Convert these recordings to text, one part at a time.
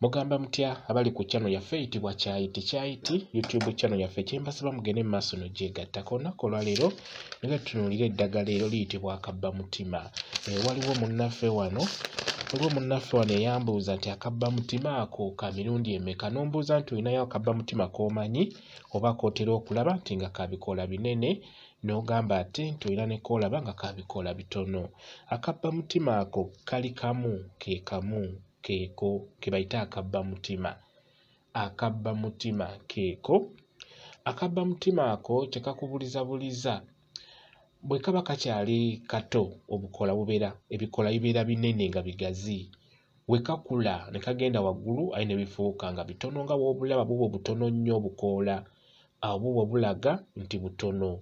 Mugamba mutya abali ku channel yaffe eyitibwa Kyayiti YouTube channel yaffe kyembasaba mugende maaso n'ogyegattako. Olunaku olwaleero nga tutunuulira eddagala ero liyitibwa Akaba Mutima. Waliwo munnaffe wano eyambuuza nti Akaba Mutima ako ka mirundi emeka? N'ombuuza nti olinayo Akaba Mutima k'omanyi oba k'otera okulaba nti nga ka bikoola binene, n'ogamba ate nti olina ne k'olaba nga ka bikoola bitono. Akaba Mutima ako kali kamu keeko ke bayita Akaba Mutima. Akaba Mutima keeko. Akaba Mutima ako kyekakubulizabuliza, bwe kaba kakyali kato ebikoola bibeera binene nga bigazi. We kakula ne kagenda waggulu ayi ne bifuuka nga bitono nga bw'obulaba bubo butono nnyo obukoola. Awo bubo bulaga nti butono.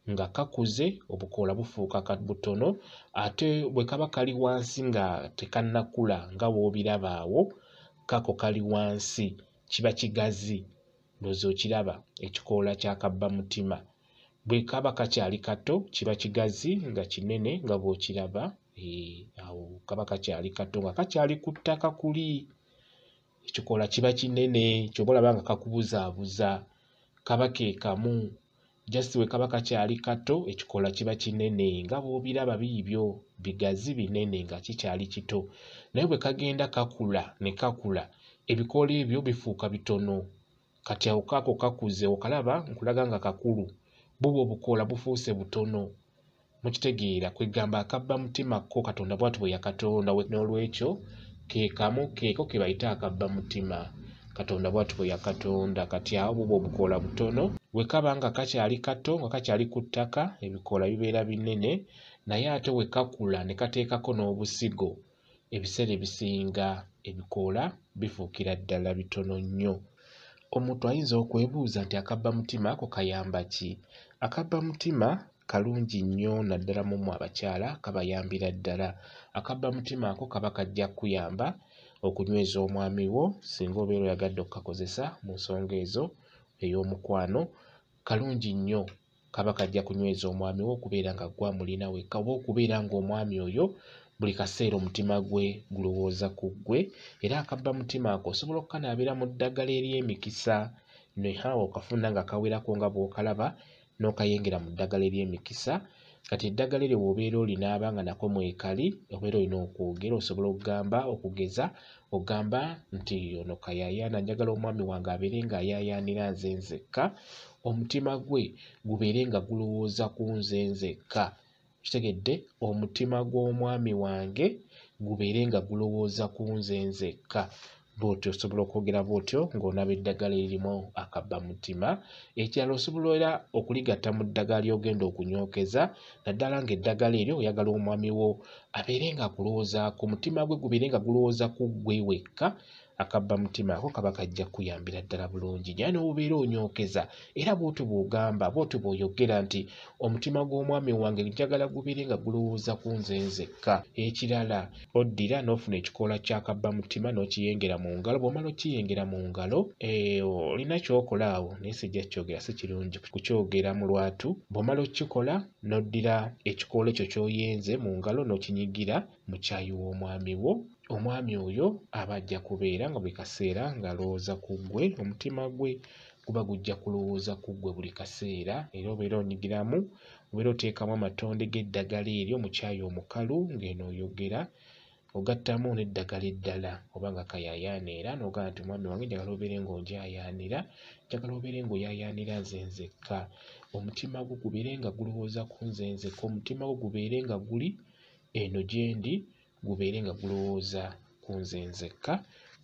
Nga kakuze obukoola bufuuka butono, ate bwe kaba kali wansi nga tekannakula nga bw'obiraba awo, kako kali wansi kiba kigazi. Ndowooza okiraba ekikoola kya Akaba Mutima. Bwe kaba kakyali kato kiba kigazi nga kinene nga bw'okiraba. Awo kaba kakyali kato nga kakyali ku ttaka kuli. Ekikoola kiba kinene ky'oba olaba nga kakubuzaabuza. Kaba ke kamu. Just we kaba kakyali kato ekikoola kiba kinene nga bw'obiraba biibyo bigazi binene nga kikyali kito. Naye bwe kagenda kakula ne kakula, ebikoola ebyo bifuuka bitono. Kati awo kaako kakuze okalaba nkulaga nga kakulu. Bubo obukoola bufuuse butono. Mukitegeera kwegamba Akaba Mutima ko Katonda bw'ati bwe yakatonda, n'olwekyo ke kamu keeko ke bayita Akaba Mutima. Katonda bw'ati bwe yakatonda. Kati awo bubo obukoola butono. We kaba nga kakyali kato nga kakyali ku ttaka ebikoola bibeera binene, naye ate we kakula ne kateekako n'obusigo, ebiseera ebisinga ebikoola bifuukira ddala bitono nnyo. Omuntu ayinza okwebuuza nti Akaba Mutima ako kayamba ki? Akaba Mutima kalungi nnyo naddala mu abakyala, kabayambira ddala. Akaba Mutima ako kaba kajja kuyamba okunyweza omwami wo singa obeera oyagadde okukakozesa mu nsonga ezo ey'omukwano. Kalungi nnyo, kaba kajja kunyweza omwami wo okubeera nga gwamulina wekka, oba okubeera ng'omwami oyo buli kaseera omutima gwe gulowooza ku ggwe. Era Akaba Mutima ako osobola okukanaabira mu ddagala ery'emikisa, nehawe okafuna nga kawerako nga bw'okalaba n'okayengera mu ddagala ery'emikisa. Kati eddagala eryo bw'obeera olinaaba nga nako mwekali, obeera olina okwogera, osobola ogamba nti ono kayaayaana, njagala omwami wange abeere ng'ayaayaanira nze nzekka, omutima gwe gubeere nga gulowooza ku nze nzekka. Kitegedde? Omutima gw'omwami wange gubeere nga gulowooza ku nze nzekka. Bw'otyo osobola okwogera bw'otyo ng'onaba eddagala eririmu Akaba Mutima. Ekirala osobola okuligatta mu ddagala ly'ogenda okunyokeza, naddala ng'eddagala eryo oyagala omwami wo abeere nga akulowoozaako, omutima gwe gubeere nga gulowooza ku ggwe wekka. Akaba Mutima ako kaba kajja kuyambira ddala bulungi. Naye n'obeera onyokeza era bw'otyo bw'ogamba, bw'otyo bw'oyogera nti omutima gw'omwami wange njagala gubeere nga gulowooza ku nze nzekka. Ekirala oddira n'ofuna ekikoola kya Akaba Mutima n'okiyengera mu ngalo. Bw'omala okiyengera mu ngalo, olina ky'okola awo, naye sijja kyogera, si kirungi kukyogera mu lwatu. Bw'omala okikola n'oddira ekikoola ekyo ky'oyenze mu ngalo n'okinyigira mu caayi w'omwami wo. Omwami oyo aba ajja kubeera nga buli kaseera ng'alowooza ku ggwe, omutima gwe guba gujja kulowooza ku ggwe buli kaseera. Era obeera onyigiramu, obeera oteekamu amatonde g'eddagala eryo mu caayi omukalu ng'eno oyogera, ogattamu n'eddagala eddala oba nga kayaayaana, era n'ogamba nti omwami wange njagala obeere ng'onjaayaanira, njagala obeere ng'oyaayaanira nze nzekka. Omutima gwo gubeere nga gulowooza ku nze nzekka, omutima gwo gubeere nga guli eno gye ndi, gubeere nga gulowooza ku nze nzekka.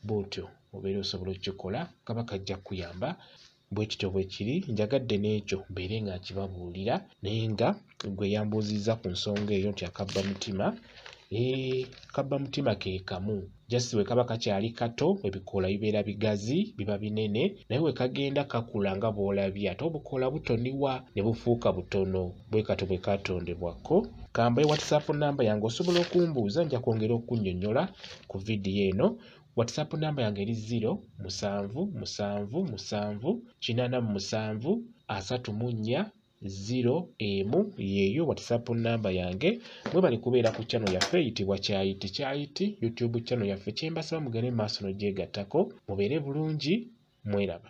Bw'otyo obeera osobola okukikola, kaba kajja kuyamba. Bwe kityo bwe kiri, njagadde n'ekyo mbeere nga nkibabuulira, naye nga gwe yambuuzizza ku nsonga eyo nti Akaba Mutima. Akaba Mutima ke kamu. Just we kaba kakyali kato ebikoola bibeera bigazi, biba binene, naye we kagenda kakula nga bw'olabye ate obukoola butoniwa ne bufuuka butono. Bwe kato bwe katondebwako. Kamba WhatsApp namba yange osobola okumbuuza, nja kwongera okunnyonnyola ku vidiyo eno. WhatsApp namba yange eri 07777 847 34. 0M yeeyo WhatsApp namba yange. Mwe bali kubeera ku channel yaffe eyitibwa Kyayiti YouTube channel yaffe. Kyembasaba mugende maaso n'ogyegattako. Mubeere bulungi, mweraba.